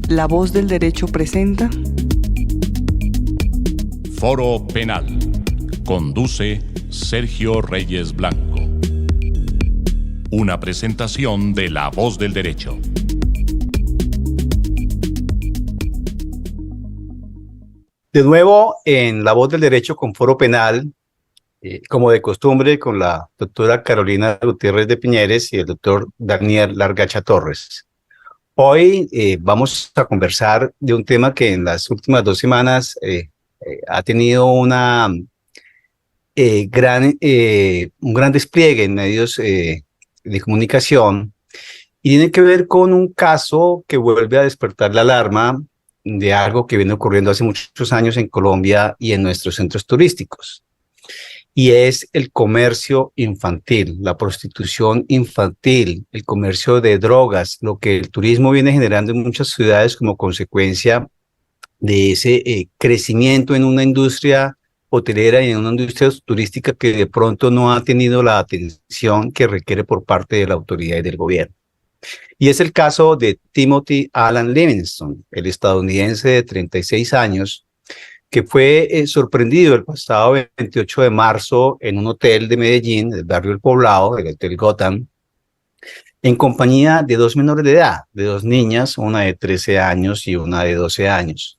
La Voz del Derecho presenta Foro Penal. Conduce Sergio Reyes Blanco. Una presentación de La Voz del Derecho. De nuevo en La Voz del Derecho con Foro Penal, como de costumbre, con la doctora Carolina Gutiérrez de Piñeres y el doctor Daniel Largacha Torres. Hoy vamos a conversar de un tema que en las últimas 2 semanas ha tenido un gran despliegue en medios de comunicación y tiene que ver con un caso que vuelve a despertar la alarma de algo que viene ocurriendo hace muchos años en Colombia y en nuestros centros turísticos. Y es el comercio infantil, la prostitución infantil, el comercio de drogas, lo que el turismo viene generando en muchas ciudades como consecuencia de ese crecimiento en una industria hotelera y en una industria turística que de pronto no ha tenido la atención que requiere por parte de la autoridad y del gobierno. Y es el caso de Timothy Alan Livingston, el estadounidense de 36 años, que fue sorprendido el pasado 28 de marzo en un hotel de Medellín, del barrio El Poblado, el Hotel Gotham, en compañía de 2 menores de edad, de 2 niñas, una de 13 años y una de 12 años.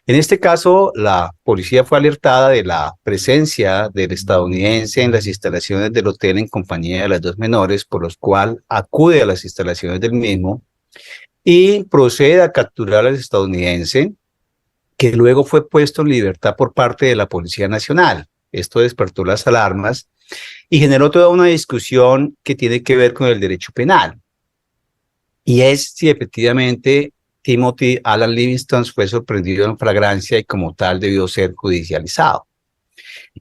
En este caso, la policía fue alertada de la presencia del estadounidense en las instalaciones del hotel en compañía de las 2 menores, por lo cual acude a las instalaciones del mismo y procede a capturar al estadounidense, que luego fue puesto en libertad por parte de la Policía Nacional. Esto despertó las alarmas y generó toda una discusión que tiene que ver con el derecho penal. Y es si efectivamente Timothy Alan Livingston fue sorprendido en flagrancia y como tal debió ser judicializado.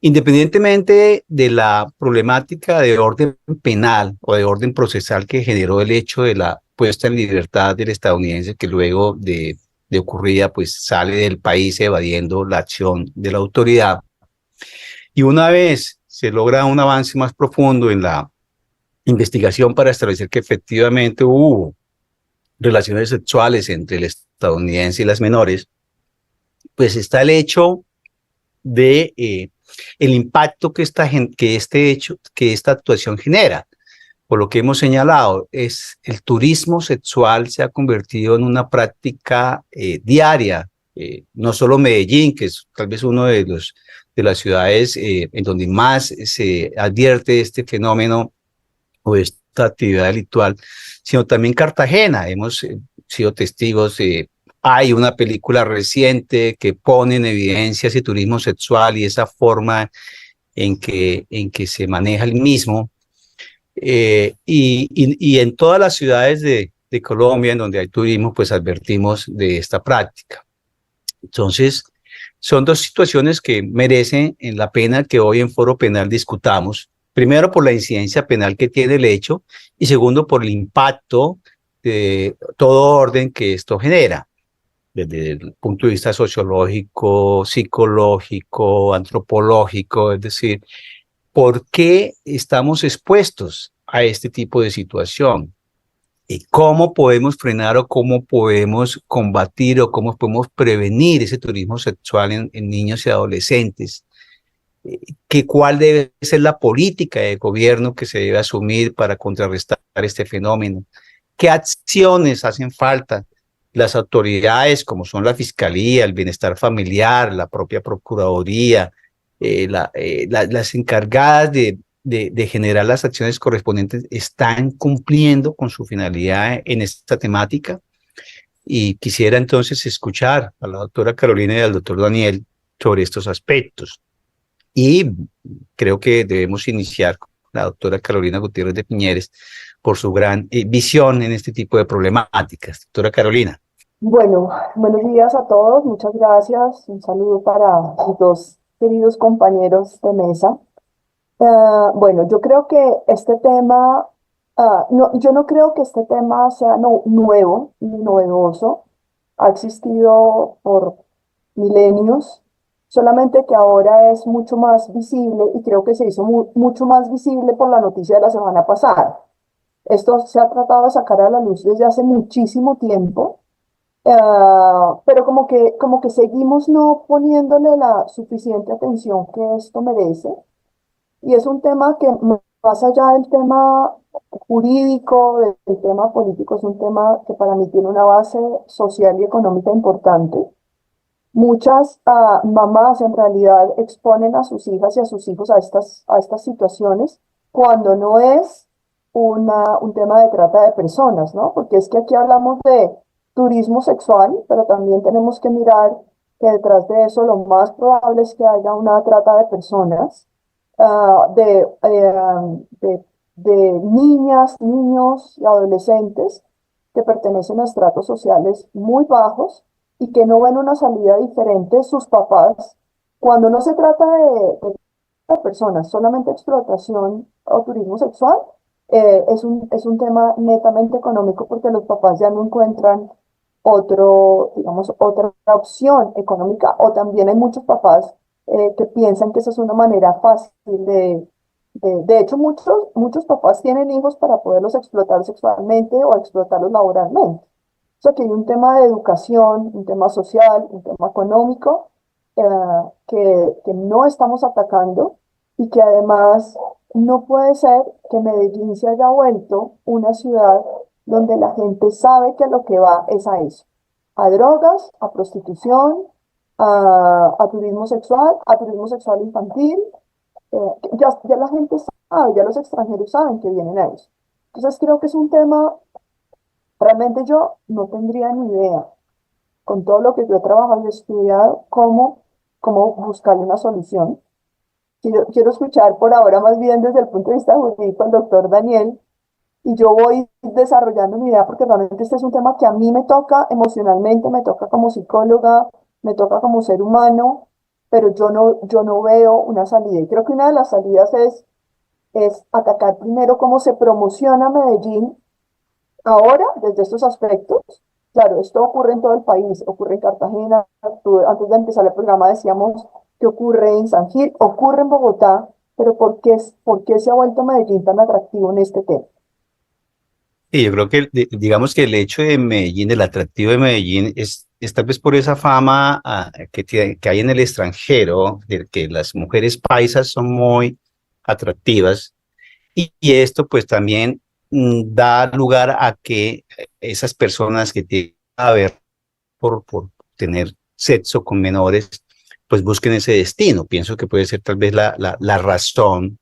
Independientemente de la problemática de orden penal o de orden procesal que generó el hecho de la puesta en libertad del estadounidense, que luego de ocurrida pues sale del país evadiendo la acción de la autoridad, y una vez se logra un avance más profundo en la investigación para establecer que efectivamente hubo relaciones sexuales entre el estadounidense y las menores, pues está el hecho de el impacto que esta actuación genera. Por lo que hemos señalado, el turismo sexual se ha convertido en una práctica diaria, no solo Medellín, que es tal vez uno de las ciudades en donde más se advierte este fenómeno o esta actividad delictual, sino también Cartagena. Hemos sido testigos. Hay una película reciente que pone en evidencia ese turismo sexual y esa forma en que se maneja el mismo. Y en todas las ciudades de Colombia en donde hay turismo, pues advertimos de esta práctica. Entonces, son 2 situaciones que merecen la pena que hoy en Foro Penal discutamos. Primero, por la incidencia penal que tiene el hecho y segundo, por el impacto de todo orden que esto genera, desde el punto de vista sociológico, psicológico, antropológico, es decir, ¿por qué estamos expuestos a este tipo de situación? ¿Y cómo podemos frenar o cómo podemos combatir o cómo podemos prevenir ese turismo sexual en niños y adolescentes? ¿Cuál debe ser la política de gobierno que se debe asumir para contrarrestar este fenómeno? ¿Qué acciones hacen falta? Las autoridades, como son la Fiscalía, el Bienestar Familiar, la propia Procuraduría, las encargadas de generar las acciones correspondientes, ¿están cumpliendo con su finalidad en esta temática? Y quisiera entonces escuchar a la doctora Carolina y al doctor Daniel sobre estos aspectos. Y creo que debemos iniciar con la doctora Carolina Gutiérrez de Piñeres por su gran visión en este tipo de problemáticas. Doctora Carolina. Bueno, buenos días a todos, muchas gracias. Un saludo para mis 2 queridos compañeros de mesa. Bueno, yo creo que este tema, yo no creo que este tema sea nuevo ni novedoso. Ha existido por milenios, solamente que ahora es mucho más visible y creo que se hizo mucho más visible por la noticia de la semana pasada. Esto se ha tratado de sacar a la luz desde hace muchísimo tiempo, pero como que seguimos no poniéndole la suficiente atención que esto merece. Y es un tema que más allá del tema jurídico, del tema político, es un tema que para mí tiene una base social y económica importante. Muchas mamás en realidad exponen a sus hijas y a sus hijos a estas situaciones cuando no es un tema de trata de personas, ¿no? Porque es que aquí hablamos de turismo sexual, pero también tenemos que mirar que detrás de eso lo más probable es que haya una trata de personas, ah, de, eh, de, de niñas, niños y adolescentes que pertenecen a estratos sociales muy bajos y que no ven una salida diferente sus papás. Cuando no se trata de personas, solamente explotación o turismo sexual, es un tema netamente económico porque los papás ya no encuentran digamos, otra opción económica, o también hay muchos papás que piensan que esa es una manera fácil de hecho, muchos papás tienen hijos para poderlos explotar sexualmente o explotarlos laboralmente. O sea que hay un tema de educación, un tema social, un tema económico eh, que no estamos atacando y que además no puede ser que Medellín se haya vuelto una ciudad donde la gente sabe que lo que va es a eso, a drogas, a prostitución, a turismo sexual infantil. Ya la gente sabe, ya los extranjeros saben que vienen a eso. Entonces creo que es un tema, realmente yo no tendría ni idea, con todo lo que yo he trabajado y he estudiado, cómo buscarle una solución. Quiero escuchar por ahora más bien desde el punto de vista jurídico al doctor Daniel, y yo voy desarrollando mi idea porque realmente este es un tema que a mí me toca emocionalmente, me toca como psicóloga, me toca como ser humano, pero yo no veo una salida. Y creo que una de las salidas es atacar primero cómo se promociona Medellín ahora desde estos aspectos. Claro, esto ocurre en todo el país, ocurre en Cartagena. Antes de empezar el programa decíamos que ocurre en San Gil, ocurre en Bogotá, pero por qué se ha vuelto Medellín tan atractivo en este tema? Y yo creo que, digamos que el hecho de Medellín, el atractivo de Medellín, es tal vez por esa fama que hay en el extranjero, de que las mujeres paisas son muy atractivas, y esto pues también da lugar a que esas personas que tienen a ver por tener sexo con menores, pues busquen ese destino. Pienso que puede ser tal vez la razón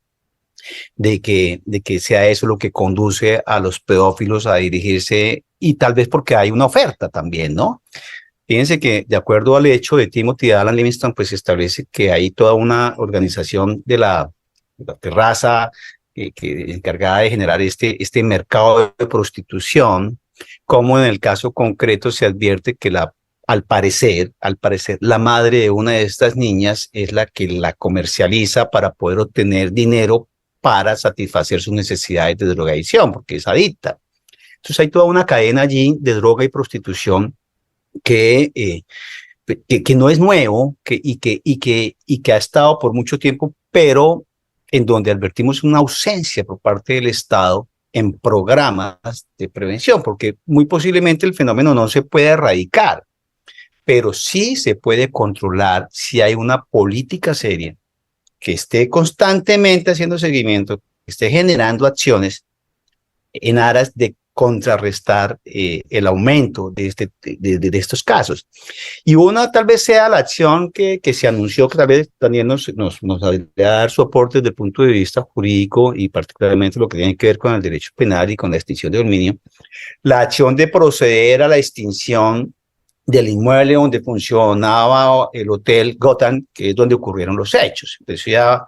de que sea eso lo que conduce a los pedófilos a dirigirse, y tal vez porque hay una oferta también, ¿no? Fíjense que de acuerdo al hecho de Timothy Alan Livingston, pues se establece que hay toda una organización de la terraza que encargada de generar este mercado de prostitución, como en el caso concreto se advierte que al parecer, la madre de una de estas niñas es la que la comercializa para poder obtener dinero para satisfacer sus necesidades de drogadicción, porque es adicta. Entonces hay toda una cadena allí de droga y prostitución que, que no es nuevo y que ha estado por mucho tiempo, pero en donde advertimos una ausencia por parte del Estado en programas de prevención, porque muy posiblemente el fenómeno no se puede erradicar, pero sí se puede controlar si hay una política seria que esté constantemente haciendo seguimiento, que esté generando acciones en aras de contrarrestar el aumento de estos casos. Y una tal vez sea la acción que se anunció, que tal vez Daniel nos va a dar su aporte desde el punto de vista jurídico y particularmente lo que tiene que ver con el derecho penal y con la extinción de dominio, la acción de proceder a la extinción del inmueble donde funcionaba el Hotel Gotham, que es donde ocurrieron los hechos. Eso ya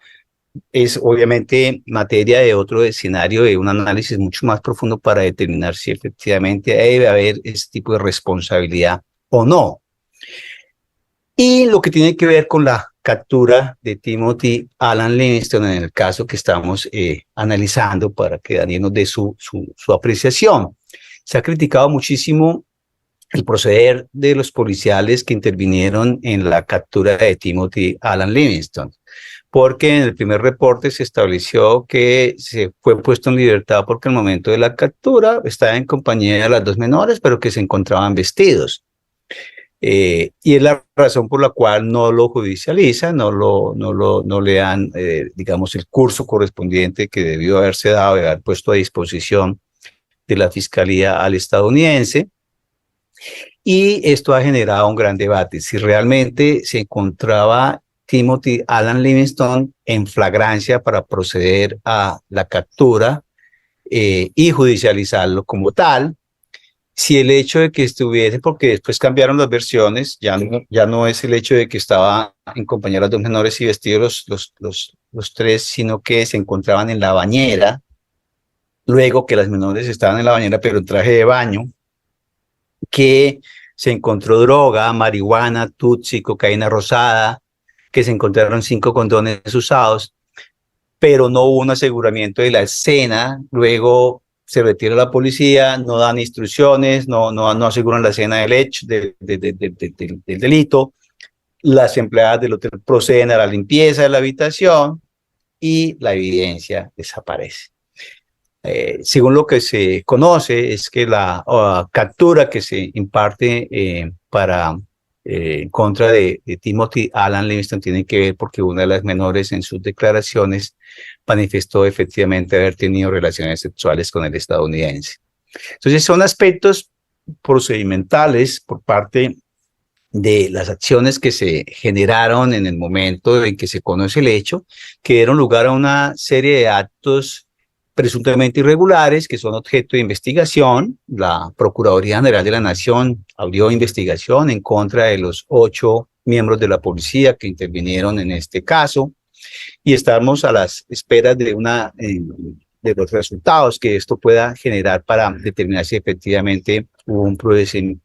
es obviamente materia de otro escenario, de un análisis mucho más profundo para determinar si efectivamente debe haber ese tipo de responsabilidad o no. Y lo que tiene que ver con la captura de Timothy Alan Livingston en el caso que estamos analizando, para que Daniel nos dé su apreciación. Se ha criticado muchísimo el proceder de los policiales que intervinieron en la captura de Timothy Alan Livingston, porque en el primer reporte se estableció que se fue puesto en libertad porque al momento de la captura estaba en compañía de las dos menores, pero que se encontraban vestidos. Y es la razón por la cual no lo judicializan, no le dan, digamos, el curso correspondiente que debió haberse dado y haber puesto a disposición de la Fiscalía al estadounidense. Y esto ha generado un gran debate. Si realmente se encontraba Timothy Alan Livingston en flagrancia para proceder a la captura y judicializarlo como tal, si el hecho de que estuviese, porque después cambiaron las versiones, ya no es el hecho de que estaba en compañía de las dos menores y vestidos los tres, sino que se encontraban en la bañera, luego que las menores estaban en la bañera, pero en traje de baño, que se encontró droga, marihuana, tutsi, cocaína rosada, que se encontraron 5 condones usados, pero no hubo un aseguramiento de la escena. Luego se retira la policía, no dan instrucciones, no aseguran la escena del hecho, del delito. Las empleadas del hotel proceden a la limpieza de la habitación y la evidencia desaparece. Según lo que se conoce, es que la captura que se imparte en contra de Timothy Alan Livingston tiene que ver porque una de las menores en sus declaraciones manifestó efectivamente haber tenido relaciones sexuales con el estadounidense. Entonces son aspectos procedimentales por parte de las acciones que se generaron en el momento en que se conoce el hecho, que dieron lugar a una serie de actos presuntamente irregulares que son objeto de investigación. La Procuraduría General de la Nación abrió investigación en contra de los 8 miembros de la policía que intervinieron en este caso y estamos a las esperas de de los resultados que esto pueda generar para determinar si efectivamente hubo un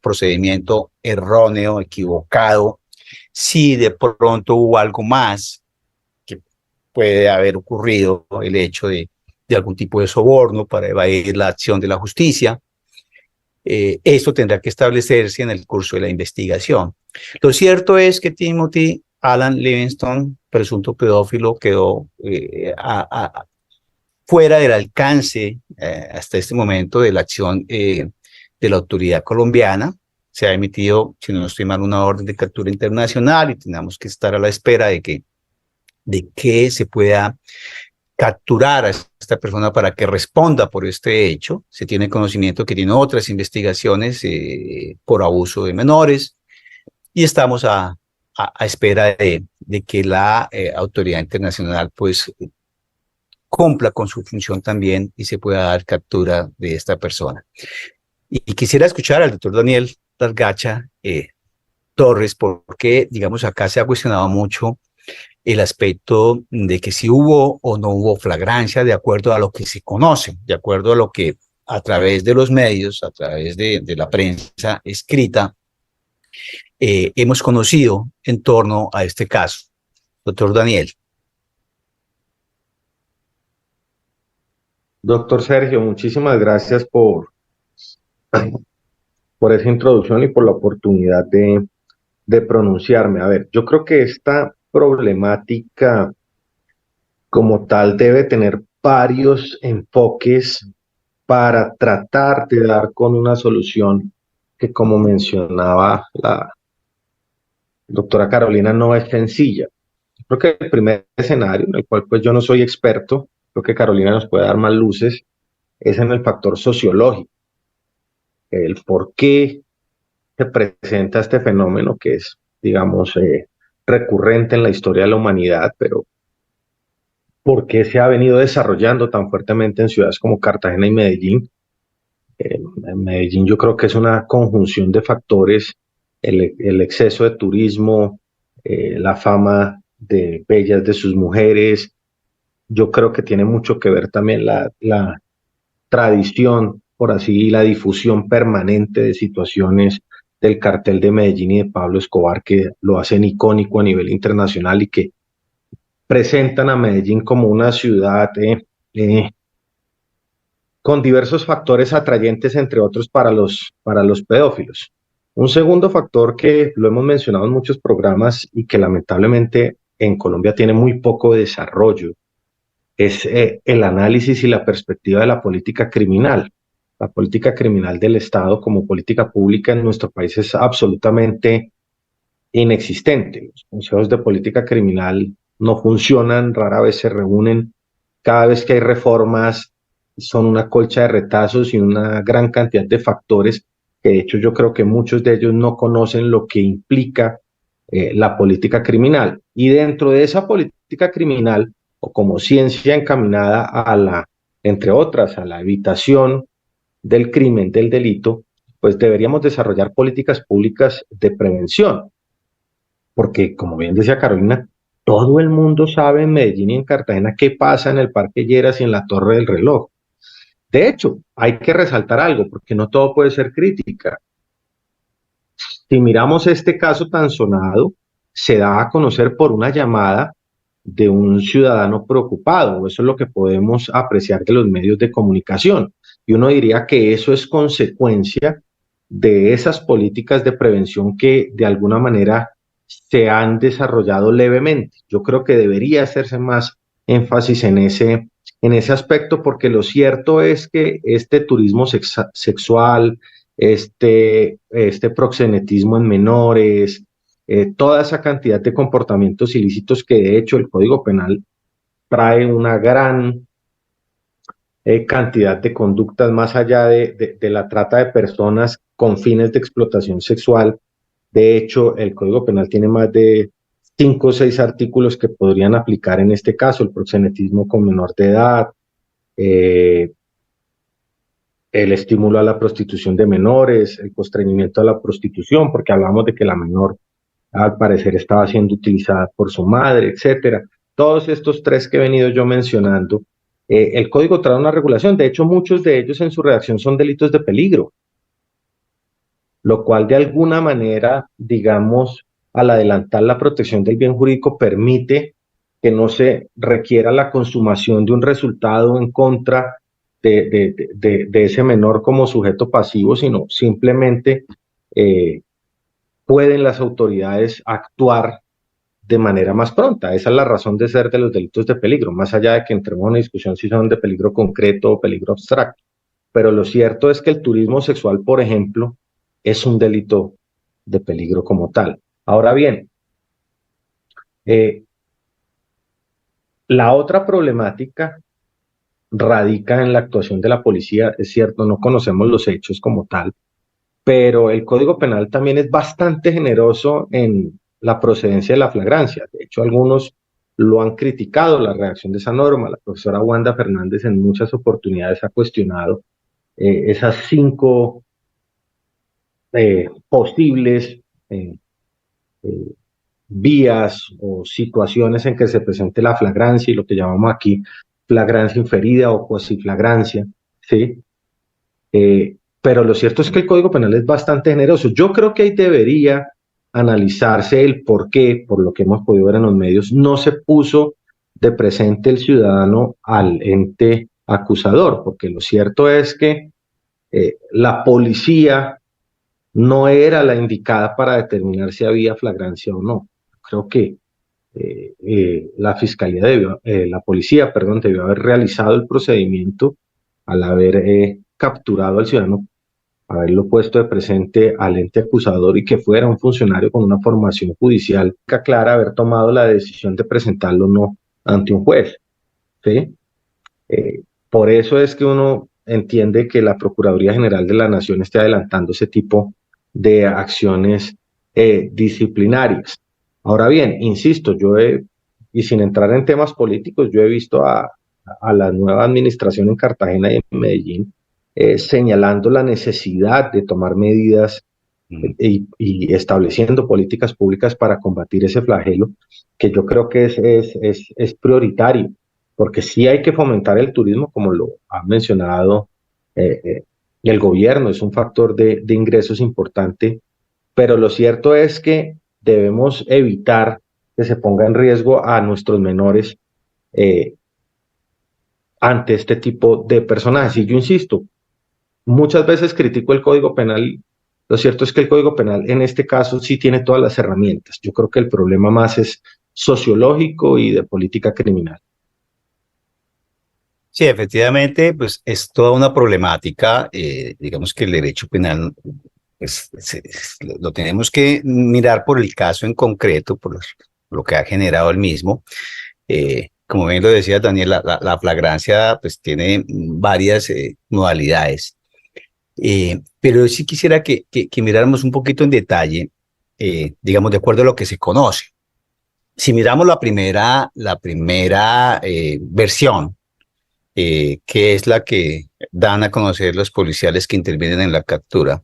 procedimiento erróneo, equivocado, si de pronto hubo algo más que puede haber ocurrido, el hecho de algún tipo de soborno para evadir la acción de la justicia. Esto tendrá que establecerse en el curso de la investigación. Lo cierto es que Timothy Alan Livingston, presunto pedófilo, quedó fuera del alcance hasta este momento de la acción de la autoridad colombiana. Se ha emitido, si no estoy mal, una orden de captura internacional y tenemos que estar a la espera de que se pueda capturar a esta persona para que responda por este hecho. Se tiene conocimiento que tiene otras investigaciones por abuso de menores y estamos a espera de que la autoridad internacional pues cumpla con su función también y se pueda dar captura de esta persona. Y quisiera escuchar al doctor Daniel Largacha Torres, porque digamos acá se ha cuestionado mucho el aspecto de que si hubo o no hubo flagrancia de acuerdo a lo que se conoce, de acuerdo a lo que a través de los medios, a través de la prensa escrita, hemos conocido en torno a este caso. Doctor Daniel. Doctor Sergio, muchísimas gracias por esa introducción y por la oportunidad de pronunciarme. A ver, yo creo que esta problemática como tal debe tener varios enfoques para tratar de dar con una solución que, como mencionaba la doctora Carolina, no es sencilla. Creo que el primer escenario, en el cual pues yo no soy experto, creo que Carolina nos puede dar más luces, es en el factor sociológico, el por qué se presenta este fenómeno que es, digamos, recurrente en la historia de la humanidad, pero por qué se ha venido desarrollando tan fuertemente en ciudades como Cartagena y Medellín. En Medellín yo creo que es una conjunción de factores, el exceso de turismo, la fama de bellas de sus mujeres. Yo creo que tiene mucho que ver también la tradición, por así, y la difusión permanente de situaciones del cartel de Medellín y de Pablo Escobar que lo hacen icónico a nivel internacional y que presentan a Medellín como una ciudad con diversos factores atrayentes, entre otros para los pedófilos. Un segundo factor que lo hemos mencionado en muchos programas y que lamentablemente en Colombia tiene muy poco desarrollo es el análisis y la perspectiva de la política criminal. La política criminal del Estado como política pública en nuestro país es absolutamente inexistente. Los consejos de política criminal no funcionan, rara vez se reúnen. Cada vez que hay reformas son una colcha de retazos y una gran cantidad de factores que de hecho yo creo que muchos de ellos no conocen lo que implica la política criminal. Y dentro de esa política criminal, o como ciencia encaminada a la, entre otras, a la evitación del crimen, del delito, pues deberíamos desarrollar políticas públicas de prevención. Porque, como bien decía Carolina, todo el mundo sabe en Medellín y en Cartagena qué pasa en el Parque Lleras y en la Torre del Reloj. De hecho, hay que resaltar algo, porque no todo puede ser crítica. Si miramos este caso tan sonado, se da a conocer por una llamada de un ciudadano preocupado. Eso es lo que podemos apreciar de los medios de comunicación. Y uno diría que eso es consecuencia de esas políticas de prevención que de alguna manera se han desarrollado levemente. Yo creo que debería hacerse más énfasis en ese aspecto, porque lo cierto es que este turismo sexual, este proxenetismo en menores, toda esa cantidad de comportamientos ilícitos que de hecho el Código Penal trae una gran cantidad de conductas más allá de la trata de personas con fines de explotación sexual. De hecho, el Código Penal tiene más de 5 o 6 artículos que podrían aplicar en este caso: el proxenetismo con menor de edad, el estímulo a la prostitución de menores, el constreñimiento a la prostitución, porque hablamos de que la menor al parecer estaba siendo utilizada por su madre, etcétera. Todos estos 3 que he venido yo mencionando, el Código trae una regulación. De hecho, muchos de ellos en su redacción son delitos de peligro, lo cual de alguna manera, digamos, al adelantar la protección del bien jurídico, permite que no se requiera la consumación de un resultado en contra de ese menor como sujeto pasivo, sino simplemente pueden las autoridades actuar de manera más pronta. Esa es la razón de ser de los delitos de peligro, más allá de que entremos en una discusión si son de peligro concreto o peligro abstracto. Pero lo cierto es que el turismo sexual, por ejemplo, es un delito de peligro como tal. Ahora bien, la otra problemática radica en la actuación de la policía. Es cierto, no conocemos los hechos como tal, pero el Código Penal también es bastante generoso en la procedencia de la flagrancia. De hecho, algunos lo han criticado, la redacción de esa norma. La profesora Wanda Fernández en muchas oportunidades ha cuestionado esas 5 posibles vías o situaciones en que se presente la flagrancia, y lo que llamamos aquí flagrancia inferida o cuasiflagrancia, ¿sí? Pero lo cierto es que el Código Penal es bastante generoso. Yo creo que ahí debería analizarse el por qué, por lo que hemos podido ver en los medios, no se puso de presente el ciudadano al ente acusador, porque lo cierto es que la policía no era la indicada para determinar si había flagrancia o no. Creo que la fiscalía la policía, perdón, debió haber realizado el procedimiento al haber capturado al ciudadano, haberlo puesto de presente al ente acusador y que fuera un funcionario con una formación judicial clara, haber tomado la decisión de presentarlo o no ante un juez, ¿sí? Por eso es que uno entiende que la Procuraduría General de la Nación esté adelantando ese tipo de acciones disciplinarias. Ahora bien, insisto, y sin entrar en temas políticos, yo he visto a la nueva administración en Cartagena y en Medellín señalando la necesidad de tomar medidas y estableciendo políticas públicas para combatir ese flagelo, que yo creo que es prioritario, porque sí hay que fomentar el turismo, como lo ha mencionado el gobierno, es un factor de ingresos importante, pero lo cierto es que debemos evitar que se ponga en riesgo a nuestros menores ante este tipo de personajes. Y yo insisto, muchas veces critico el Código Penal Lo cierto es que el Código Penal en este caso sí tiene todas las herramientas. Yo creo que el problema más es sociológico y de política criminal. Sí, efectivamente, pues es toda una problemática. Digamos que el derecho penal pues, lo tenemos que mirar por el caso en concreto, por lo que ha generado el mismo. Como bien lo decía Daniel, la flagrancia pues tiene varias modalidades. Pero sí quisiera que miráramos un poquito en detalle, digamos, de acuerdo a lo que se conoce. Si miramos la primera versión, que es la que dan a conocer los policiales que intervienen en la captura,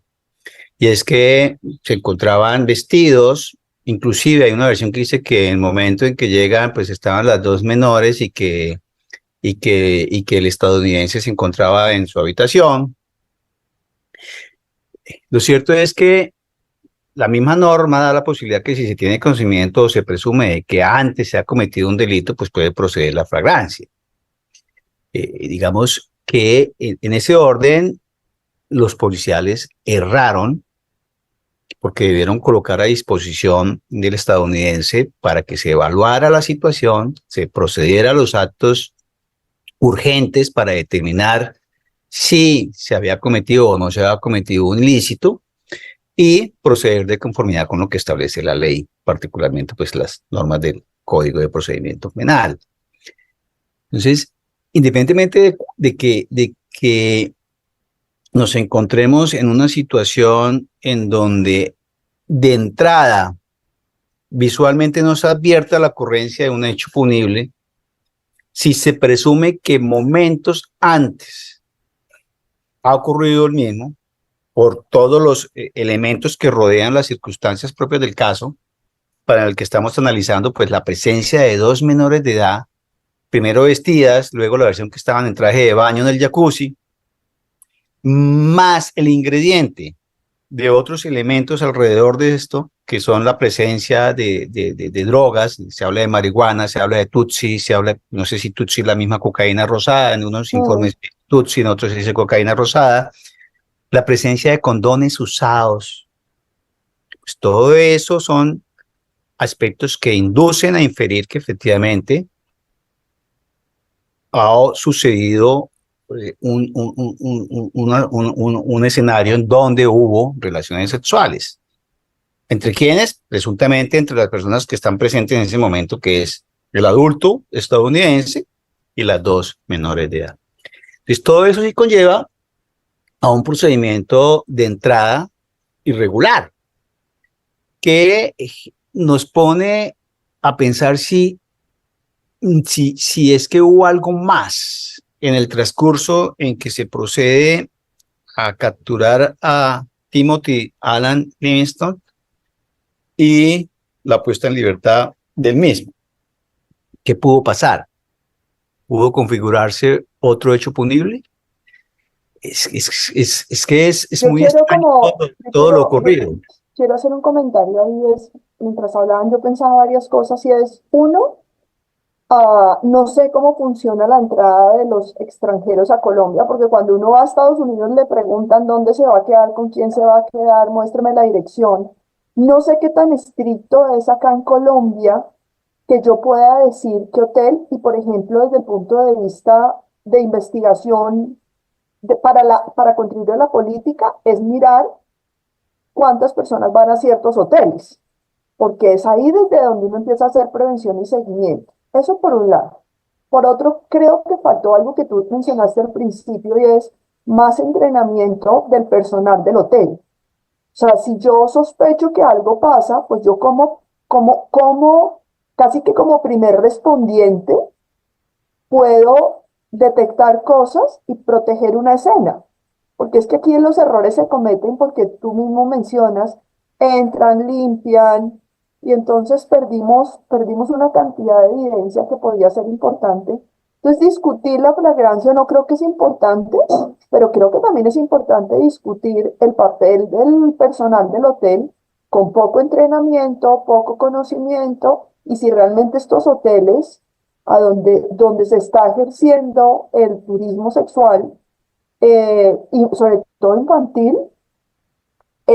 y es que se encontraban vestidos, inclusive hay una versión que dice que en el momento en que llegan, pues estaban las dos menores y que el estadounidense se encontraba en su habitación. Lo cierto es que la misma norma da la posibilidad que si se tiene conocimiento o se presume de que antes se ha cometido un delito, pues puede proceder la flagrancia. Digamos que en ese orden los policiales erraron porque debieron colocar a disposición del estadounidense para que se evaluara la situación, se procediera a los actos urgentes para determinar si se había cometido o no se había cometido un ilícito y proceder de conformidad con lo que establece la ley, particularmente pues las normas del Código de Procedimiento Penal. Entonces, independientemente de que nos encontremos en una situación en donde de entrada visualmente nos advierta la ocurrencia de un hecho punible, si se presume que momentos antes ha ocurrido el mismo, por todos los elementos que rodean las circunstancias propias del caso, para el que estamos analizando, pues la presencia de dos menores de edad, primero vestidas, luego la versión que estaban en traje de baño en el jacuzzi, más el ingrediente de otros elementos alrededor de esto, que son la presencia de drogas. Se habla de marihuana, se habla de Tutsi, se habla, no sé si Tutsi es la misma cocaína rosada, en unos informes Tutsi, en otros se dice cocaína rosada, la presencia de condones usados. Pues todo eso son aspectos que inducen a inferir que efectivamente ha sucedido un escenario en donde hubo relaciones sexuales. ¿Entre quiénes? Presuntamente entre las personas que están presentes en ese momento, que es el adulto estadounidense y las dos menores de edad. Entonces, todo eso sí conlleva a un procedimiento de entrada irregular, que nos pone a pensar si es que hubo algo más en el transcurso en que se procede a capturar a Timothy Alan Livingston y la puesta en libertad del mismo. ¿Qué pudo pasar? ¿Pudo configurarse otro hecho punible? Es que es muy extraño todo lo ocurrido. Quiero hacer un comentario ahí, mientras hablaban yo pensaba varias cosas y es, uno, no sé cómo funciona la entrada de los extranjeros a Colombia, porque cuando uno va a Estados Unidos le preguntan dónde se va a quedar, con quién se va a quedar, muéstrame la dirección. No sé qué tan estricto es acá en Colombia que yo pueda decir qué hotel, y por ejemplo desde el punto de vista de investigación para contribuir a la política, es mirar cuántas personas van a ciertos hoteles, porque es ahí desde donde uno empieza a hacer prevención y seguimiento. Eso por un lado. Por otro, creo que faltó algo que tú mencionaste al principio y es más entrenamiento del personal del hotel. O sea, si yo sospecho que algo pasa, pues yo casi que como primer respondiente, puedo detectar cosas y proteger una escena. Porque es que aquí los errores se cometen porque tú mismo mencionas, entran, limpian, y entonces perdimos una cantidad de evidencia que podría ser importante. Entonces, discutir la flagrancia no creo que es importante, pero creo que también es importante discutir el papel del personal del hotel con poco entrenamiento, poco conocimiento, y si realmente estos hoteles donde se está ejerciendo el turismo sexual, y sobre todo infantil,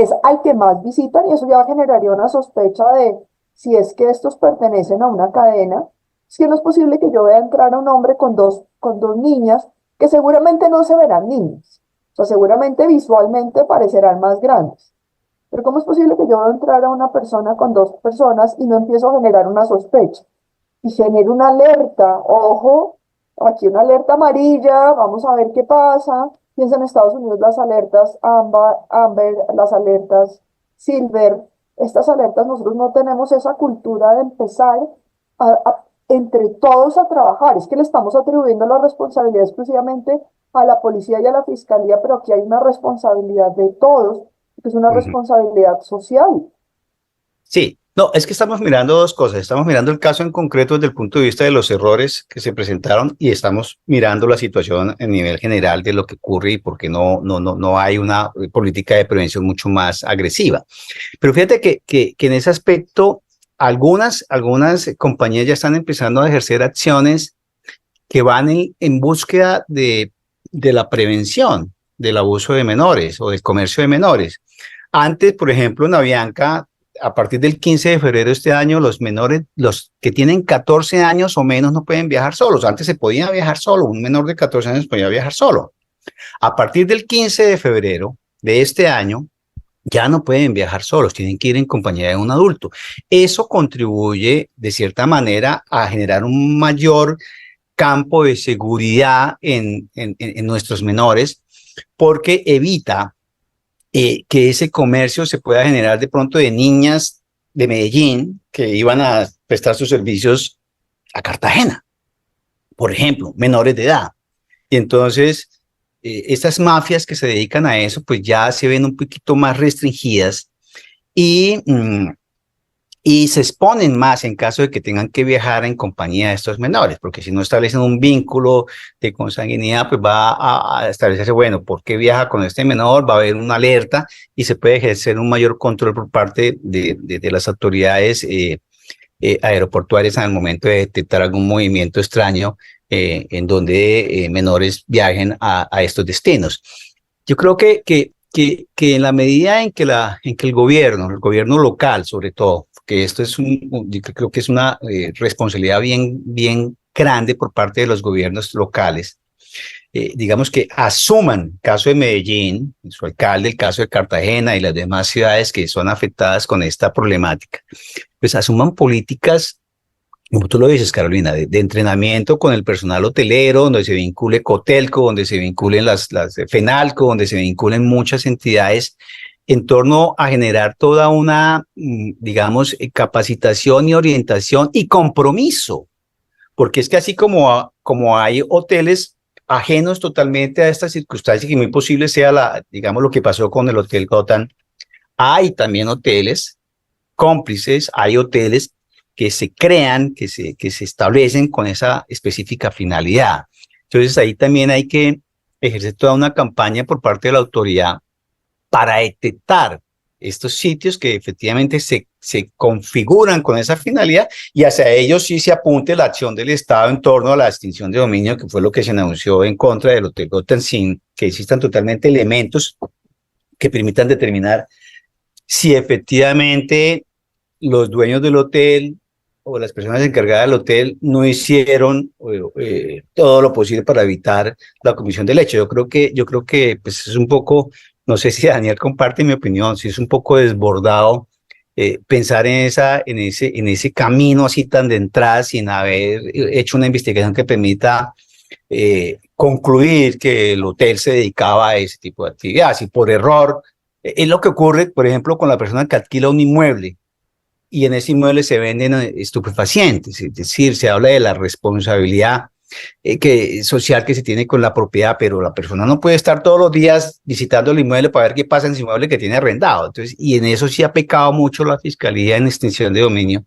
es al que más visitan y eso ya generaría una sospecha de si es que estos pertenecen a una cadena. Es que no es posible que yo vea entrar a un hombre con dos niñas que seguramente no se verán niñas. O sea, seguramente visualmente parecerán más grandes. Pero ¿cómo es posible que yo vea entrar a una persona con dos personas y no empiezo a generar una sospecha? Y genere una alerta, ojo, aquí una alerta amarilla, vamos a ver qué pasa. Piensa en Estados Unidos las alertas Amber, las alertas Silver. Estas alertas nosotros no tenemos esa cultura de empezar entre todos a trabajar. Es que le estamos atribuyendo la responsabilidad exclusivamente a la policía y a la fiscalía, pero aquí hay una responsabilidad de todos, que es una Ujú. responsabilidad social. Sí, no, es que estamos mirando dos cosas. Estamos mirando el caso en concreto desde el punto de vista de los errores que se presentaron y estamos mirando la situación a nivel general de lo que ocurre y por qué no hay una política de prevención mucho más agresiva. Pero fíjate que en ese aspecto algunas compañías ya están empezando a ejercer acciones que van en búsqueda de la prevención del abuso de menores o del comercio de menores. Antes, por ejemplo, en Avianca, a partir del 15 de febrero de este año, los menores, los que tienen 14 años o menos no pueden viajar solos. Antes se podía viajar solo, un menor de 14 años podía viajar solo. A partir del 15 de febrero de este año, ya no pueden viajar solos, tienen que ir en compañía de un adulto. Eso contribuye, de cierta manera, a generar un mayor campo de seguridad en nuestros menores, porque evita que ese comercio se pueda generar de pronto de niñas de Medellín que iban a prestar sus servicios a Cartagena, por ejemplo, menores de edad. Y entonces, estas mafias que se dedican a eso, pues ya se ven un poquito más restringidas y, y se exponen más en caso de que tengan que viajar en compañía de estos menores, porque si no establecen un vínculo de consanguinidad, pues va a establecerse, bueno, ¿por qué viaja con este menor? Va a haber una alerta y se puede ejercer un mayor control por parte de las autoridades aeroportuarias en el momento de detectar algún movimiento extraño en donde menores viajen a estos destinos. Yo creo que en la medida en que, el gobierno local sobre todo, que esto es yo creo que es una responsabilidad bien grande por parte de los gobiernos locales, digamos que asuman el caso de Medellín, su alcalde, el caso de Cartagena y las demás ciudades que son afectadas con esta problemática, pues asuman políticas, como tú lo dices, Carolina, de entrenamiento con el personal hotelero, donde se vincule Cotelco, donde se vinculen las de FENALCO, donde se vinculen muchas entidades en torno a generar toda una, digamos, capacitación y orientación y compromiso, porque es que así como hay hoteles ajenos totalmente a esta circunstancia, que muy posible sea digamos, lo que pasó con el Hotel Gotham, hay también hoteles cómplices, hay hoteles que se crean, que se establecen con esa específica finalidad. Entonces ahí también hay que ejercer toda una campaña por parte de la autoridad para detectar estos sitios que efectivamente se configuran con esa finalidad y hacia ellos sí se apunte la acción del Estado en torno a la extinción de dominio, que fue lo que se anunció en contra del Hotel Gotham, sin que existan totalmente elementos que permitan determinar si efectivamente los dueños del hotel o las personas encargadas del hotel no hicieron todo lo posible para evitar la comisión del hecho. Yo creo que pues es un poco, no sé si Daniel comparte mi opinión, si es un poco desbordado pensar en ese camino así tan de entrada sin haber hecho una investigación que permita concluir que el hotel se dedicaba a ese tipo de actividades y por error. Es lo que ocurre, por ejemplo, con la persona que alquila un inmueble y en ese inmueble se venden estupefacientes, es decir, se habla de la responsabilidad social que se tiene con la propiedad, pero la persona no puede estar todos los días visitando el inmueble para ver qué pasa en ese inmueble que tiene arrendado. Entonces, y en eso sí ha pecado mucho la Fiscalía en extinción de dominio,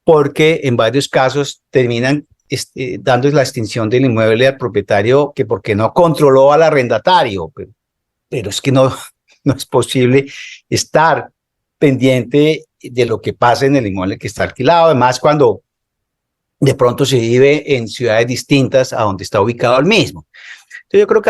porque en varios casos terminan dando la extinción del inmueble al propietario que porque no controló al arrendatario, pero es que no es posible estar pendiente de lo que pasa en el inmueble que está alquilado, además cuando de pronto se vive en ciudades distintas a donde está ubicado el mismo. Entonces yo creo que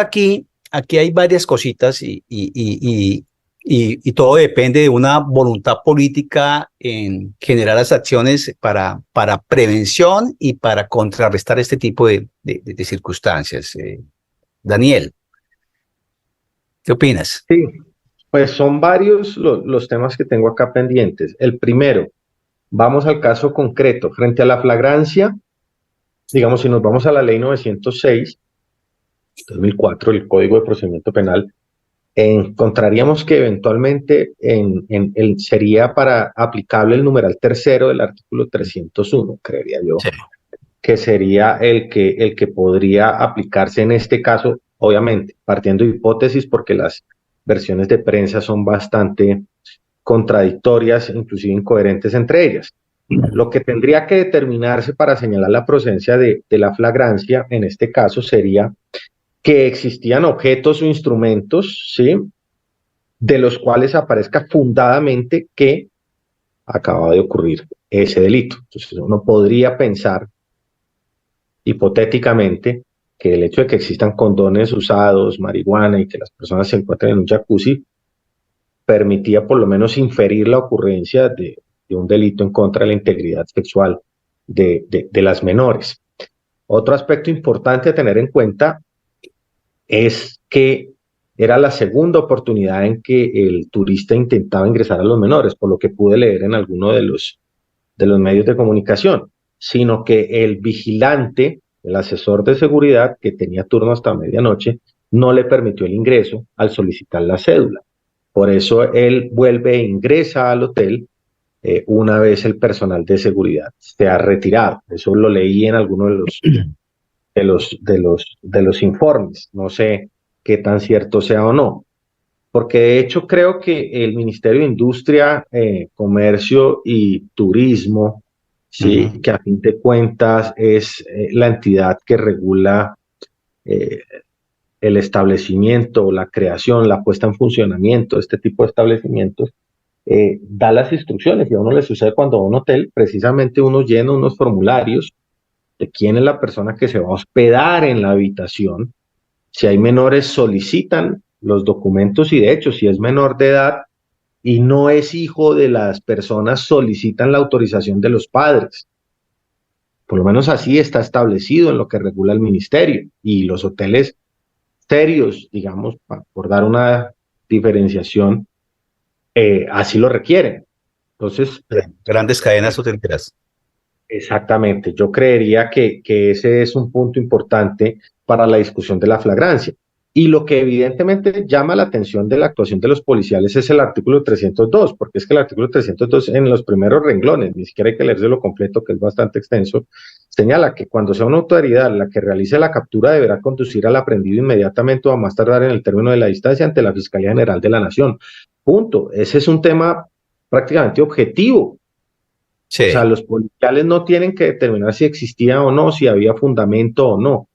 aquí hay varias cositas y y todo depende de una voluntad política en generar las acciones para prevención y para contrarrestar este tipo de circunstancias. Daniel, ¿qué opinas? Sí, pues son varios los temas que tengo acá pendientes. El primero, vamos al caso concreto. Frente a la flagrancia, digamos, si nos vamos a la ley 906/2004, el Código de Procedimiento Penal, encontraríamos que eventualmente sería para aplicable el numeral tercero del artículo 301, creería yo, Sí. que sería el que podría aplicarse en este caso, obviamente, partiendo de hipótesis, porque las versiones de prensa son bastante contradictorias, inclusive incoherentes entre ellas. Lo que tendría que determinarse para señalar la procedencia de la flagrancia, en este caso, sería que existían objetos o instrumentos, ¿sí?, de los cuales aparezca fundadamente que acaba de ocurrir ese delito. Entonces uno podría pensar hipotéticamente que el hecho de que existan condones usados, marihuana y que las personas se encuentren en un jacuzzi permitía por lo menos inferir la ocurrencia de un delito en contra de la integridad sexual de las menores. Otro aspecto importante a tener en cuenta es que era la segunda oportunidad en que el turista intentaba ingresar a los menores, por lo que pude leer en alguno de los medios de comunicación, sino que el vigilante, el asesor de seguridad, que tenía turno hasta medianoche, no le permitió el ingreso al solicitar la cédula. Por eso él vuelve e ingresa al hotel una vez el personal de seguridad se ha retirado. Eso lo leí en alguno de los informes. No sé qué tan cierto sea o no, porque de hecho creo que el Ministerio de Industria, Comercio y Turismo, sí, que a fin de cuentas es la entidad que regula el establecimiento, la creación, la puesta en funcionamiento de este tipo de establecimientos, da las instrucciones, y a uno le sucede cuando va a un hotel, precisamente uno llena unos formularios de quién es la persona que se va a hospedar en la habitación. Si hay menores, solicitan los documentos, y de hecho, si es menor de edad y no es hijo de las personas, solicitan la autorización de los padres. Por lo menos así está establecido en lo que regula el ministerio, y los hoteles serios, digamos, por dar una diferenciación, así lo requieren. Entonces, Grandes cadenas hoteleras. exactamente, yo creería que ese es un punto importante para la discusión de la flagrancia. Y lo que evidentemente llama la atención de la actuación de los policiales es el artículo 302, porque es que el artículo 302 en los primeros renglones, ni siquiera hay que leérselo completo, que es bastante extenso, señala que cuando sea una autoridad la que realice la captura, deberá conducir al aprendido inmediatamente o a más tardar en el término de la distancia ante la Fiscalía General de la Nación. Punto. Ese es un tema prácticamente objetivo. Sí. O sea, los policiales no tienen que determinar si existía o no, si había fundamento o no.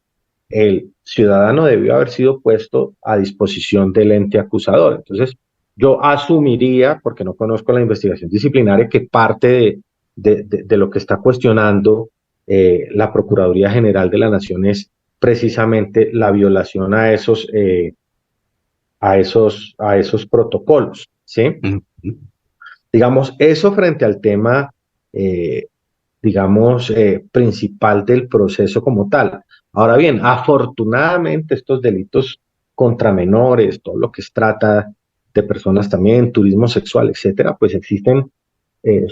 El ciudadano debió haber sido puesto a disposición del ente acusador. Entonces, yo asumiría, porque no conozco la investigación disciplinaria, que parte de lo que está cuestionando la Procuraduría General de la Nación es precisamente la violación a esos protocolos, ¿sí? Digamos, eso frente al tema, principal del proceso como tal. Ahora bien, afortunadamente estos delitos contra menores, todo lo que es trata de personas también, turismo sexual, etcétera, pues existen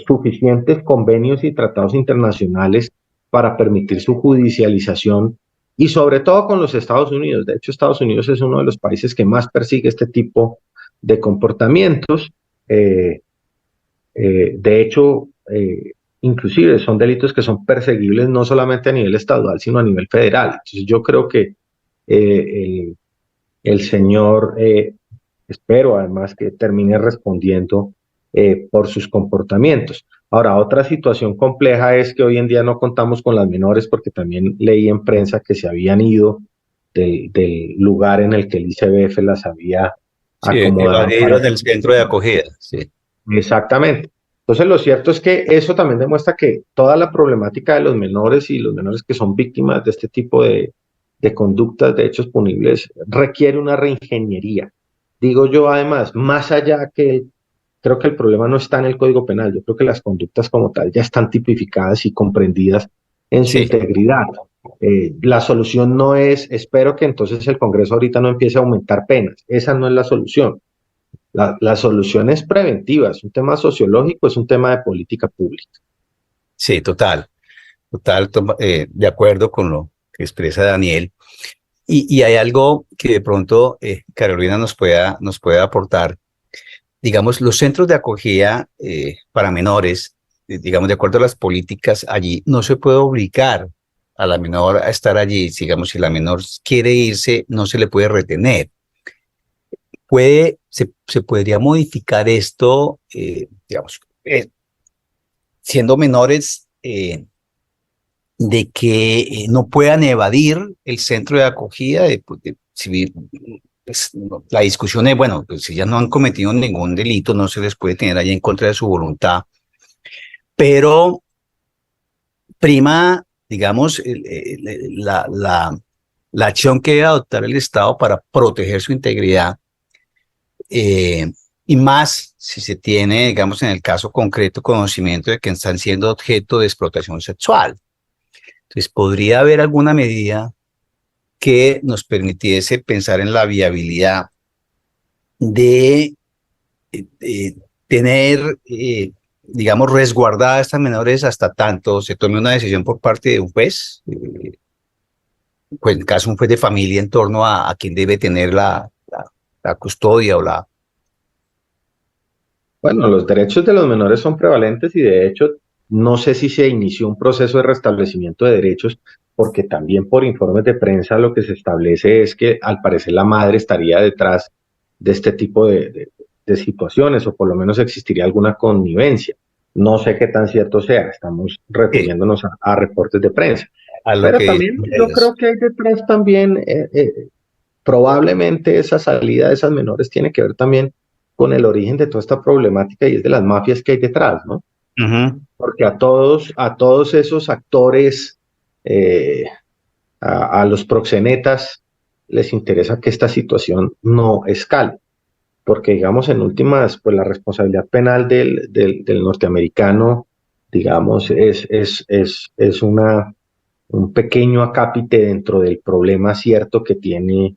suficientes convenios y tratados internacionales para permitir su judicialización, y sobre todo con los Estados Unidos. De hecho, Estados Unidos es uno de los países que más persigue este tipo de comportamientos. De hecho, inclusive son delitos que son perseguibles no solamente a nivel estadual, sino a nivel federal. Entonces yo creo que el señor, espero además que termine respondiendo por sus comportamientos. Ahora, otra situación compleja es que hoy en día no contamos con las menores, porque también leí en prensa que se habían ido del lugar en el que el ICBF las había acomodado. Evadieron del centro de acogida. Sí. Exactamente. Entonces, lo cierto es que eso también demuestra que toda la problemática de los menores y los menores que son víctimas de este tipo de conductas, de hechos punibles, requiere una reingeniería digo yo además, más allá creo que el problema no está en el Código Penal, yo creo que las conductas como tal ya están tipificadas y comprendidas en su Sí, integridad. La solución no es, espero que entonces el Congreso ahorita no empiece a aumentar penas, esa no es la solución. La solución es preventiva, es un tema sociológico, es un tema de política pública. sí, de acuerdo con lo que expresa Daniel. Y hay algo que de pronto Carolina nos pueda aportar. Digamos, los centros de acogida para menores, digamos, de acuerdo a las políticas, allí no se puede obligar a la menor a estar allí. Digamos, si la menor quiere irse, no se le puede retener. Se podría modificar esto, digamos, siendo menores, de que no puedan evadir el centro de acogida. Pues, la discusión es, bueno, pues si ya no han cometido ningún delito, no se les puede tener allí en contra de su voluntad, pero prima, digamos, la acción que debe adoptar el Estado para proteger su integridad, eh, y más si se tiene, digamos, en el caso concreto, conocimiento de que están siendo objeto de explotación sexual. Entonces, podría haber alguna medida que nos permitiese pensar en la viabilidad de tener, digamos, resguardada a estas menores hasta tanto se tome una decisión por parte de un juez, pues en el caso de un juez de familia, en torno a quién debe tener la custodia o la... Bueno, los derechos de los menores son prevalentes y de hecho no sé si se inició un proceso de restablecimiento de derechos porque también por informes de prensa lo que se establece es que al parecer la madre estaría detrás de este tipo de situaciones o por lo menos existiría alguna connivencia. No sé qué tan cierto sea, estamos refiriéndonos a reportes de prensa. A lo Pero que también yo creo que hay detrás también probablemente esa salida de esas menores tiene que ver también con el origen de toda esta problemática y es de las mafias que hay detrás, ¿no? uh-huh. Porque a todos esos actores, eh, a los proxenetas, les interesa que esta situación no escale, porque digamos en últimas, pues la responsabilidad penal del norteamericano, digamos, es un pequeño acápite dentro del problema cierto que tiene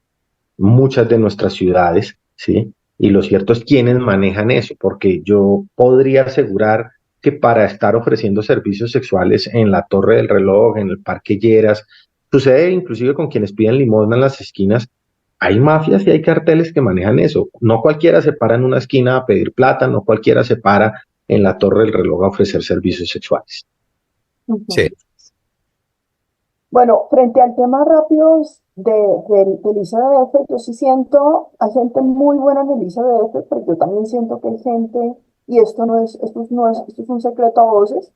muchas de nuestras ciudades, ¿sí? Y lo cierto es quienes manejan eso, porque yo podría asegurar que para estar ofreciendo servicios sexuales en la Torre del Reloj, en el Parque Lleras, sucede inclusive con quienes piden limosna en las esquinas, hay mafias y hay carteles que manejan eso. No cualquiera se para en una esquina a pedir plata, no cualquiera se para en la Torre del Reloj a ofrecer servicios sexuales. Sí. Bueno, frente al tema rápido del ICBF, yo sí siento, hay gente muy buena en el ICBF, pero yo también siento que hay gente, y esto es un secreto a voces,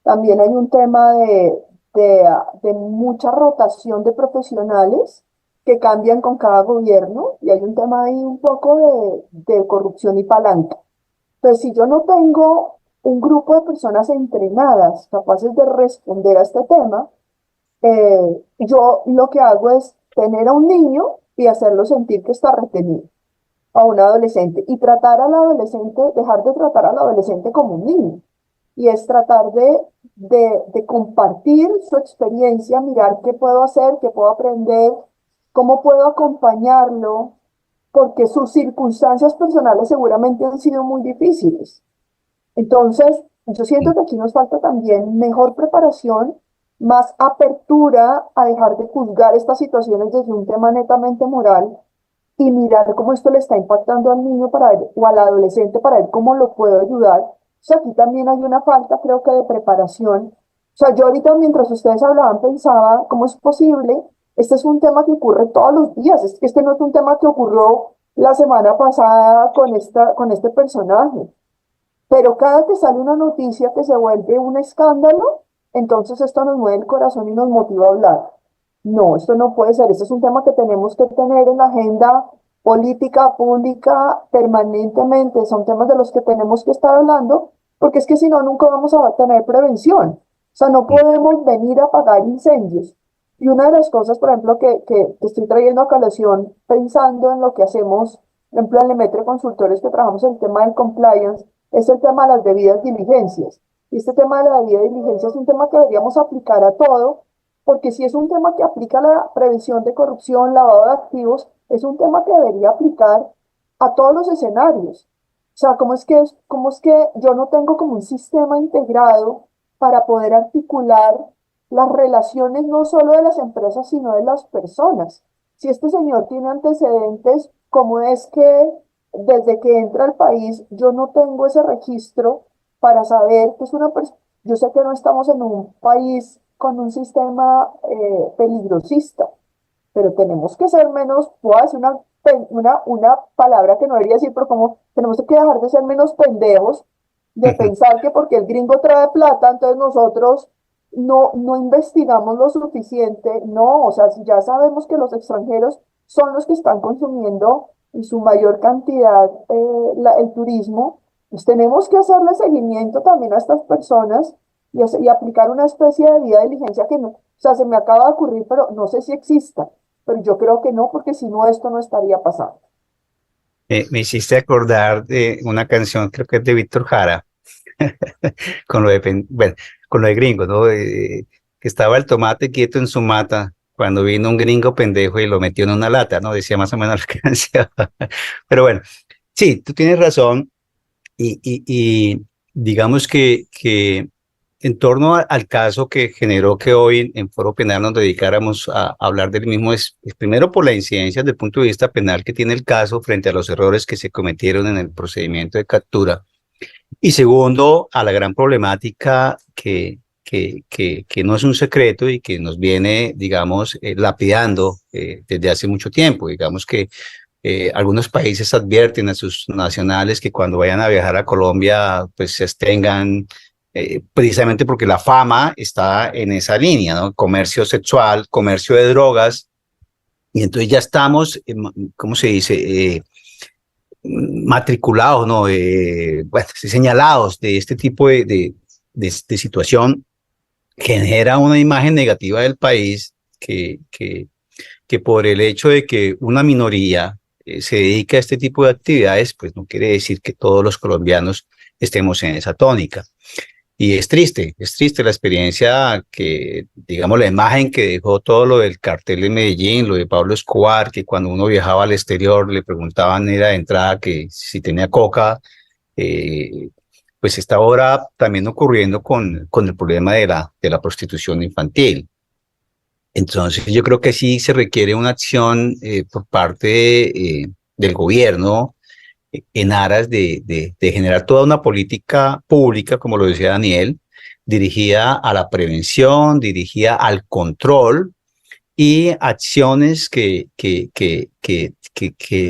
también hay un tema de mucha rotación de profesionales que cambian con cada gobierno, y hay un tema ahí un poco de corrupción y palanca. Pues si yo no tengo un grupo de personas entrenadas, capaces de responder a este tema, yo lo que hago es tener a un niño y hacerlo sentir que está retenido, a un adolescente, y tratar al adolescente, dejar de tratar al adolescente como un niño, y es tratar de compartir su experiencia, mirar qué puedo hacer, qué puedo aprender, cómo puedo acompañarlo, porque sus circunstancias personales seguramente han sido muy difíciles. Entonces, yo siento que aquí nos falta también mejor preparación, más apertura a dejar de juzgar estas situaciones desde un tema netamente moral y mirar cómo esto le está impactando al niño para ver, o al adolescente para ver cómo lo puedo ayudar. O sea, aquí también hay una falta, creo que, de preparación. O sea, yo ahorita mientras ustedes hablaban pensaba, ¿cómo es posible? Este es un tema que ocurre todos los días. Este no es un tema que ocurrió la semana pasada con este personaje. Pero cada que sale una noticia que se vuelve un escándalo, entonces esto nos mueve el corazón y nos motiva a hablar. No, esto no puede ser. Este es un tema que tenemos que tener en la agenda política, pública, permanentemente. Son temas de los que tenemos que estar hablando, porque es que si no, nunca vamos a tener prevención. O sea, no podemos venir a apagar incendios. Y una de las cosas, por ejemplo, que estoy trayendo a colación, pensando en lo que hacemos por ejemplo, en Lemetre Consultores que trabajamos el tema del compliance, es el tema de las debidas diligencias. Y este tema de la debida diligencia es un tema que deberíamos aplicar a todo, porque si es un tema que aplica a la prevención de corrupción, lavado de activos, es un tema que debería aplicar a todos los escenarios. O sea, cómo es que yo no tengo como un sistema integrado para poder articular las relaciones no solo de las empresas, sino de las personas? Si este señor tiene antecedentes, ¿cómo es que desde que entra al país yo no tengo ese registro para saber que es una persona? Yo sé que no estamos en un país con un sistema peligrosista, pero tenemos que ser menos, voy a decir una palabra que no debería decir, pero como tenemos que dejar de ser menos pendejos, de pensar que porque el gringo trae plata, entonces nosotros no investigamos lo suficiente. No, o sea, si ya sabemos que los extranjeros son los que están consumiendo en su mayor cantidad el turismo, pues tenemos que hacerle seguimiento también a estas personas y aplicar una especie de debida diligencia que no, o sea, se me acaba de ocurrir, pero no sé si exista, pero yo creo que no, porque si no, esto no estaría pasando. Me hiciste acordar de una canción, creo que es de Víctor Jara, con lo de, bueno, con lo de gringo, ¿no? Que estaba el tomate quieto en su mata cuando vino un gringo pendejo y lo metió en una lata, ¿no? Decía más o menos la canción. Pero bueno, sí, tú tienes razón y digamos que en torno al caso que generó que hoy en Foro Penal nos dedicáramos a hablar del mismo es primero por la incidencia desde el punto de vista penal que tiene el caso frente a los errores que se cometieron en el procedimiento de captura. Y segundo, a la gran problemática que no es un secreto y que nos viene, digamos, lapidando desde hace mucho tiempo. Digamos que algunos países advierten a sus nacionales que cuando vayan a viajar a Colombia, pues se abstengan, precisamente porque la fama está en esa línea, ¿no? Comercio sexual, comercio de drogas, y entonces ya estamos, ¿cómo se dice? Matriculados, ¿no? Bueno, señalados de este tipo de situación, genera una imagen negativa del país que por el hecho de que una minoría se dedica a este tipo de actividades, pues no quiere decir que todos los colombianos estemos en esa tónica. Y es triste la experiencia que, digamos, la imagen que dejó todo lo del cartel de Medellín, lo de Pablo Escobar, que cuando uno viajaba al exterior le preguntaban era de entrada que si tenía coca, pues está ahora también ocurriendo con el problema de la prostitución infantil. Entonces yo creo que sí se requiere una acción por parte del gobierno en aras de generar toda una política pública, como lo decía Daniel, dirigida a la prevención, dirigida al control y acciones que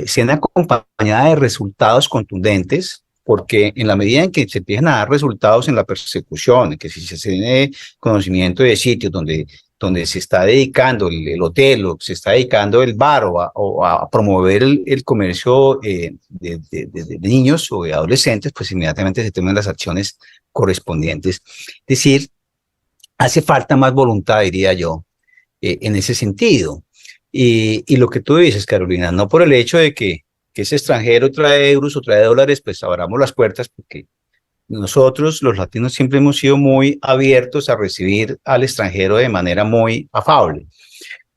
sean acompañadas de resultados contundentes, porque en la medida en que se empiezan a dar resultados en la persecución, en que si se tiene conocimiento de sitios donde se está dedicando el hotel o se está dedicando el bar o a promover el comercio de niños o de adolescentes, pues inmediatamente se toman las acciones correspondientes. Es decir, hace falta más voluntad, diría yo, en ese sentido. Y lo que tú dices, Carolina, no por el hecho de que ese extranjero trae euros o trae dólares, pues abramos las puertas, porque nosotros, los latinos, siempre hemos sido muy abiertos a recibir al extranjero de manera muy afable.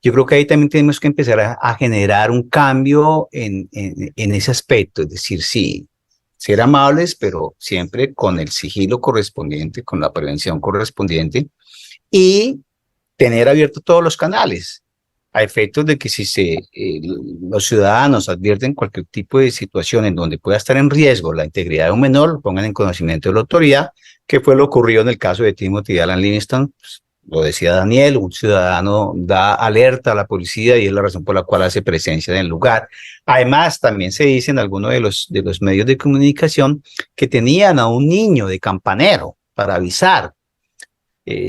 Yo creo que ahí también tenemos que empezar a generar un cambio en ese aspecto, es decir, sí, ser amables, pero siempre con el sigilo correspondiente, con la prevención correspondiente y tener abiertos todos los canales a efectos de que si los ciudadanos advierten cualquier tipo de situación en donde pueda estar en riesgo la integridad de un menor, lo pongan en conocimiento de la autoridad, que fue lo ocurrido en el caso de Timothy Alan Livingston. Pues, lo decía Daniel, un ciudadano da alerta a la policía y es la razón por la cual hace presencia en el lugar. Además, también se dice en algunos de los medios de comunicación que tenían a un niño de campanero para avisar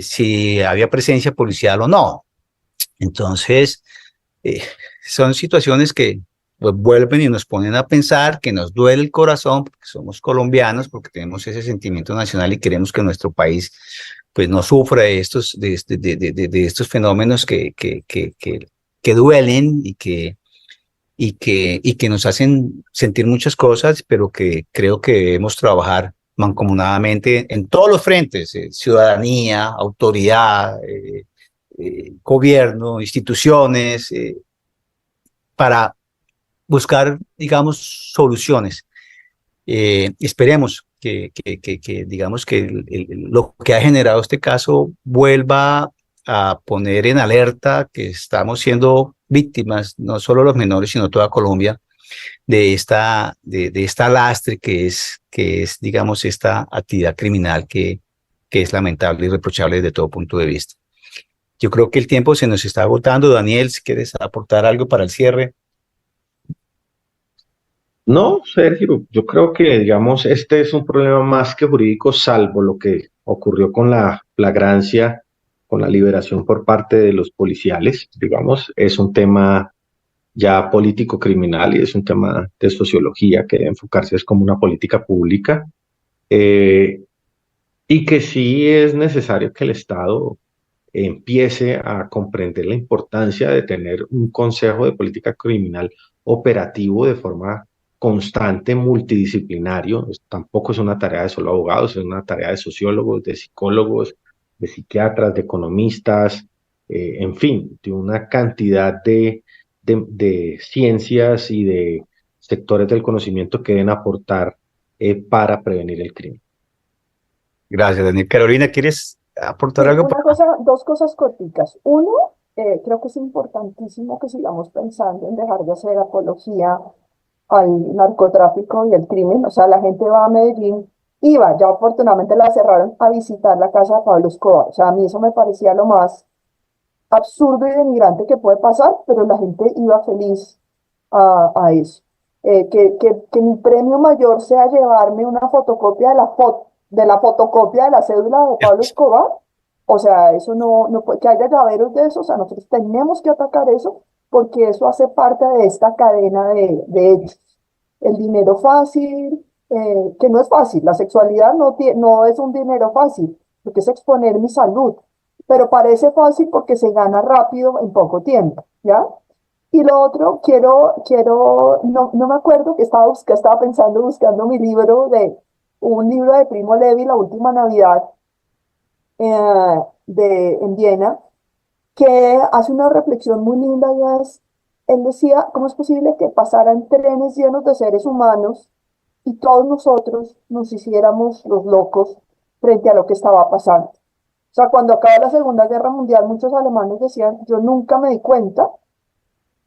si había presencia policial o no. Entonces, son situaciones que pues, vuelven y nos ponen a pensar, que nos duele el corazón, porque somos colombianos, porque tenemos ese sentimiento nacional y queremos que nuestro país pues, no sufra de estos fenómenos que duelen y y que nos hacen sentir muchas cosas, pero que creo que debemos trabajar mancomunadamente en todos los frentes, ciudadanía, autoridad, gobierno, instituciones, para buscar, digamos, soluciones. Esperemos que digamos, que lo que ha generado este caso vuelva a poner en alerta que estamos siendo víctimas, no solo los menores, sino toda Colombia, de esta lastre que es, digamos, esta actividad criminal que es lamentable y reprochable desde todo punto de vista. Yo creo que el tiempo se nos está agotando. Daniel, si quieres aportar algo para el cierre. No, Sergio, yo creo que, digamos, este es un problema más que jurídico, salvo lo que ocurrió con la flagrancia, con la liberación por parte de los policiales, digamos, es un tema ya político-criminal y es un tema de sociología que debe enfocarse es como una política pública, y que sí es necesario que el Estado empiece a comprender la importancia de tener un consejo de política criminal operativo de forma constante, multidisciplinario. Tampoco es una tarea de solo abogados, es una tarea de sociólogos, de psicólogos, de psiquiatras, de economistas, en fin, de una cantidad de ciencias y de sectores del conocimiento que deben aportar para prevenir el crimen. Gracias, Daniel. Carolina, ¿quieres aportar algo? Dos cosas corticas. Uno, creo que es importantísimo que sigamos pensando en dejar de hacer apología al narcotráfico y al crimen. O sea, la gente va a Medellín, iba, ya afortunadamente la cerraron, a visitar la casa de Pablo Escobar. O sea, a mí eso me parecía lo más absurdo y denigrante que puede pasar, pero la gente iba feliz a eso. Que mi premio mayor sea llevarme una fotocopia de la fotocopia de la cédula de Pablo Escobar. O sea, eso no puede, que haya llaveros de eso. O sea, nosotros tenemos que atacar eso, porque eso hace parte de esta cadena de hechos. El dinero fácil, que no es fácil, la sexualidad no es un dinero fácil, porque es exponer mi salud, pero parece fácil porque se gana rápido en poco tiempo, ¿ya? Y lo otro, no me acuerdo que estaba pensando, buscando un libro de Primo Levi, La Última Navidad, en Viena, que hace una reflexión muy linda, él decía, ¿cómo es posible que pasaran trenes llenos de seres humanos y todos nosotros nos hiciéramos los locos frente a lo que estaba pasando? O sea, cuando acaba la Segunda Guerra Mundial, muchos alemanes decían, yo nunca me di cuenta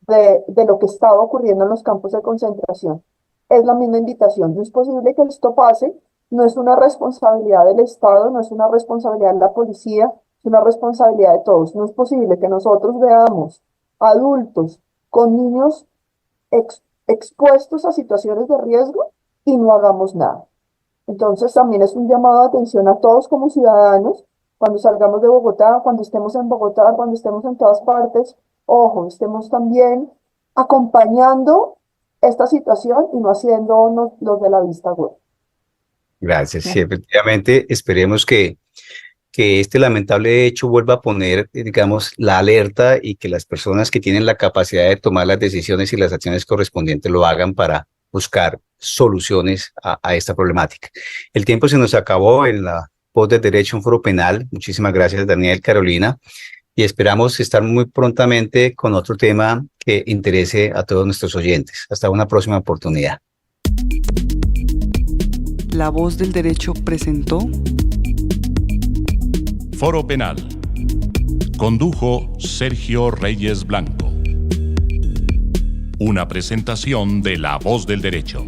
de lo que estaba ocurriendo en los campos de concentración. Es la misma invitación, no es posible que esto pase, no es una responsabilidad del Estado, no es una responsabilidad de la policía, es una responsabilidad de todos. No es posible que nosotros veamos adultos con niños expuestos a situaciones de riesgo y no hagamos nada. Entonces también es un llamado de atención a todos como ciudadanos, cuando salgamos de Bogotá, cuando estemos en Bogotá, cuando estemos en todas partes, ojo, estemos también acompañando esta situación y no haciéndonos los de la vista gorda. Gracias. Sí, efectivamente, esperemos que este lamentable hecho vuelva a poner, digamos, la alerta y que las personas que tienen la capacidad de tomar las decisiones y las acciones correspondientes lo hagan para buscar soluciones a esta problemática. El tiempo se nos acabó en la Voz del Derecho, un foro penal. Muchísimas gracias, Daniel, Carolina, y esperamos estar muy prontamente con otro tema que interese a todos nuestros oyentes. Hasta una próxima oportunidad. La Voz del Derecho presentó Foro Penal. Condujo Sergio Reyes Blanco. Una presentación de La Voz del Derecho.